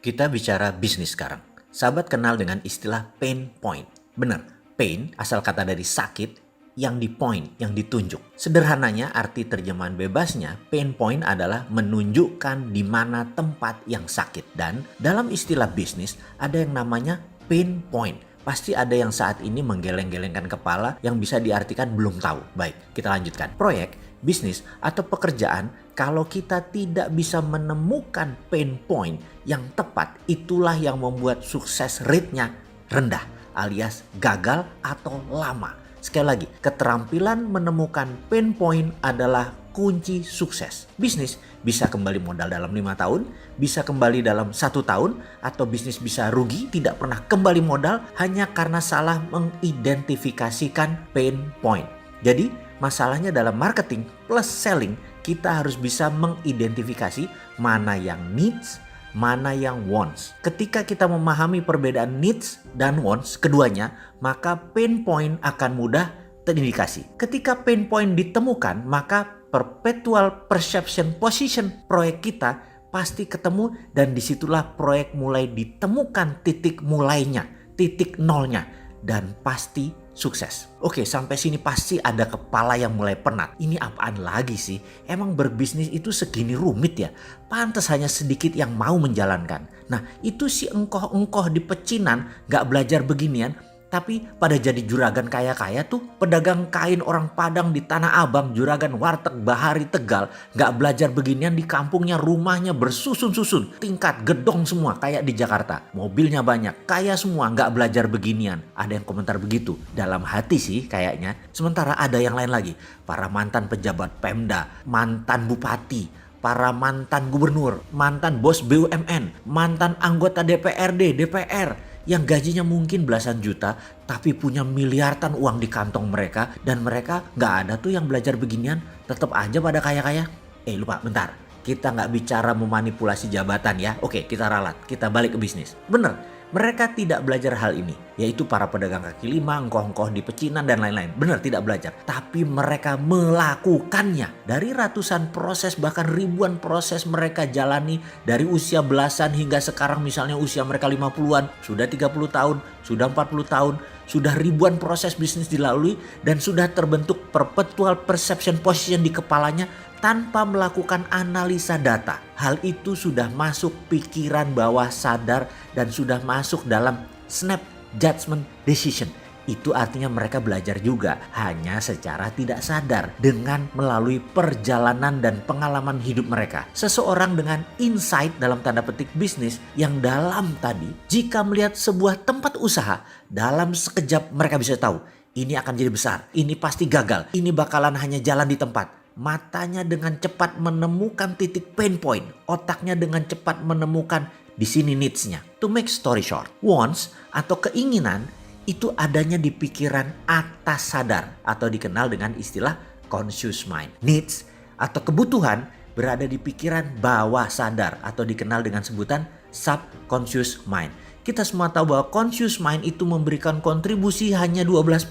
Kita bicara bisnis sekarang. Sahabat kenal dengan istilah pain point. Benar, pain asal kata dari sakit yang di point, yang ditunjuk. Sederhananya arti terjemahan bebasnya, pain point adalah menunjukkan di mana tempat yang sakit. Dan dalam istilah bisnis ada yang namanya pain point. Pasti ada yang saat ini menggeleng-gelengkan kepala yang bisa diartikan belum tahu. Baik, kita lanjutkan. Proyek, bisnis, atau pekerjaan, kalau kita tidak bisa menemukan pain point yang tepat, itulah yang membuat sukses rate-nya rendah alias gagal atau lama. Sekali lagi, keterampilan menemukan pain point adalah kunci sukses. Bisnis bisa kembali modal dalam 5 tahun, bisa kembali dalam 1 tahun, atau bisnis bisa rugi, tidak pernah kembali modal hanya karena salah mengidentifikasikan pain point. Jadi, masalahnya dalam marketing plus selling, kita harus bisa mengidentifikasi mana yang needs, mana yang wants. Ketika kita memahami perbedaan needs dan wants keduanya, maka pain point akan mudah terindikasi. Ketika pain point ditemukan, maka perpetual perception position proyek kita pasti ketemu, dan disitulah proyek mulai ditemukan titik mulainya, titik nolnya, dan pasti sukses. Oke, sampai sini pasti ada kepala yang mulai penat. Ini apaan lagi sih? Emang berbisnis itu segini rumit ya? Pantas hanya sedikit yang mau menjalankan. Nah, itu si engkoh-engkoh di pecinan gak belajar beginian, tapi pada jadi juragan kaya-kaya tuh. Pedagang kain orang Padang di Tanah Abang, juragan warteg Bahari Tegal, gak belajar beginian, di kampungnya rumahnya bersusun-susun, tingkat gedong semua kayak di Jakarta. Mobilnya banyak, kaya semua, gak belajar beginian. Ada yang komentar begitu, dalam hati sih kayaknya. Sementara ada yang lain lagi, para mantan pejabat Pemda, mantan bupati, para mantan gubernur, mantan bos BUMN, mantan anggota DPRD, DPR, yang gajinya mungkin belasan juta tapi punya miliaran uang di kantong mereka, dan mereka gak ada tuh yang belajar beginian, tetap aja pada kaya-kaya. Lupa, bentar, kita gak bicara memanipulasi jabatan ya. Oke, kita ralat, kita balik ke bisnis. Bener, mereka tidak belajar hal ini, yaitu para pedagang kaki lima, engkoh-engkoh di pecinan dan lain-lain. Benar, tidak belajar. Tapi mereka melakukannya. Dari ratusan proses, bahkan ribuan proses mereka jalani dari usia belasan hingga sekarang, misalnya usia mereka 50-an, sudah 30 tahun, sudah 40 tahun, sudah ribuan proses bisnis dilalui, dan sudah terbentuk perpetual perception position di kepalanya tanpa melakukan analisa data. Hal itu sudah masuk pikiran bawah sadar dan sudah masuk dalam snap judgment decision. Itu artinya mereka belajar juga, hanya secara tidak sadar dengan melalui perjalanan dan pengalaman hidup mereka. Seseorang dengan insight dalam tanda petik bisnis yang dalam tadi, jika melihat sebuah tempat usaha, dalam sekejap mereka bisa tahu ini akan jadi besar, ini pasti gagal, ini bakalan hanya jalan di tempat. Matanya dengan cepat menemukan titik pain point, otaknya dengan cepat menemukan di sini needs-nya. To make story short, wants atau keinginan itu adanya di pikiran atas sadar atau dikenal dengan istilah conscious mind. Needs atau kebutuhan berada di pikiran bawah sadar atau dikenal dengan sebutan subconscious mind. Kita semua tahu bahwa conscious mind itu memberikan kontribusi hanya 12%.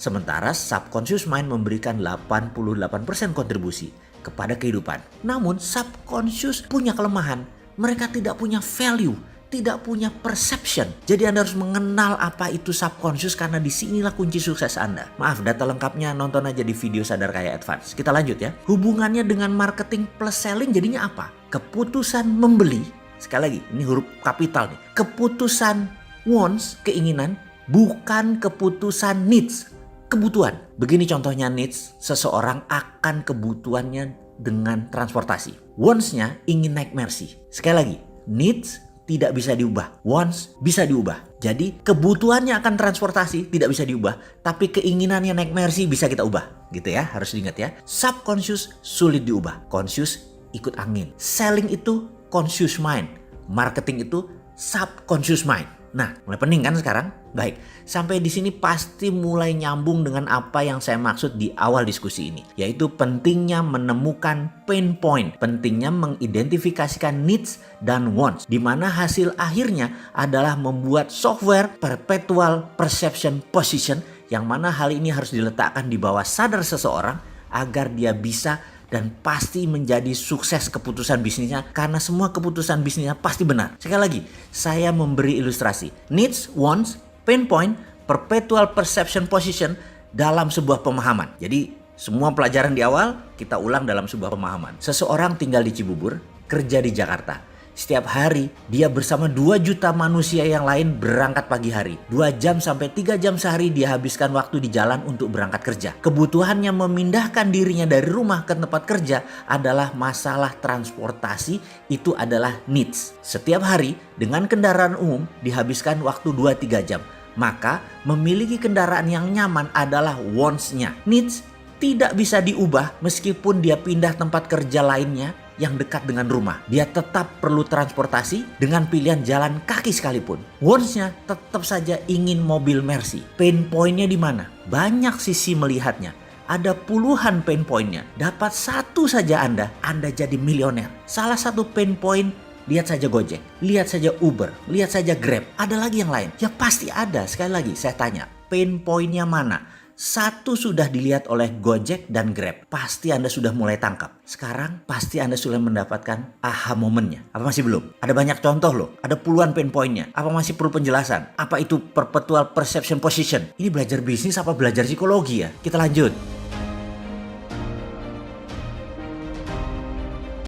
Sementara subconscious mind memberikan 88% kontribusi kepada kehidupan. Namun subconscious punya kelemahan. Mereka tidak punya value, tidak punya perception. Jadi Anda harus mengenal apa itu subconscious, karena disinilah kunci sukses Anda. Maaf, data lengkapnya nonton aja di video Sadar Kaya Advance. Kita lanjut ya. Hubungannya dengan marketing plus selling jadinya apa? Keputusan membeli. Sekali lagi, ini huruf kapital nih. Keputusan wants, keinginan, bukan keputusan needs, kebutuhan. Begini contohnya needs, seseorang akan kebutuhannya dengan transportasi. Wants-nya ingin naik Mercy. Sekali lagi, needs tidak bisa diubah, wants bisa diubah. Jadi kebutuhannya akan transportasi tidak bisa diubah, tapi keinginannya naik Mercy bisa kita ubah. Gitu ya, harus diingat ya. Subconscious sulit diubah, conscious ikut angin. Selling itu conscious mind, marketing itu subconscious mind. Nah, mulai pening kan sekarang? Baik, sampai di sini pasti mulai nyambung dengan apa yang saya maksud di awal diskusi ini, yaitu pentingnya menemukan pain point, pentingnya mengidentifikasikan needs dan wants, di mana hasil akhirnya adalah membuat software perpetual perception position, yang mana hal ini harus diletakkan di bawah sadar seseorang agar dia bisa dan pasti menjadi sukses keputusan bisnisnya karena semua keputusan bisnisnya pasti benar. Sekali lagi, saya memberi ilustrasi. Needs, wants, pain point, perpetual perception position dalam sebuah pemahaman. Jadi semua pelajaran di awal kita ulang dalam sebuah pemahaman. Seseorang tinggal di Cibubur, kerja di Jakarta. Setiap hari dia bersama 2 juta manusia yang lain berangkat pagi hari. 2 jam sampai 3 jam sehari dia habiskan waktu di jalan untuk berangkat kerja. Kebutuhannya memindahkan dirinya dari rumah ke tempat kerja adalah masalah transportasi, itu adalah needs. Setiap hari dengan kendaraan umum dihabiskan waktu 2-3 jam. Maka memiliki kendaraan yang nyaman adalah wants-nya. Needs tidak bisa diubah meskipun dia pindah tempat kerja lainnya yang dekat dengan rumah. Dia tetap perlu transportasi dengan pilihan jalan kaki sekalipun. Wants-nya tetap saja ingin mobil Mercy. Pain point-nya di mana? Banyak sisi melihatnya. Ada puluhan pain point-nya. Dapat satu saja Anda jadi milioner. Salah satu pain point, lihat saja Gojek, lihat saja Uber, lihat saja Grab. Ada lagi yang lain? Ya pasti ada. Sekali lagi saya tanya, pain point-nya mana? Satu sudah dilihat oleh Gojek dan Grab. Pasti Anda sudah mulai tangkap. Sekarang pasti Anda sudah mendapatkan aha momennya. Apa masih belum? Ada banyak contoh loh. Ada puluhan pain point-nya. Apa masih perlu penjelasan? Apa itu perpetual perception position? Ini belajar bisnis apa belajar psikologi ya? Kita lanjut.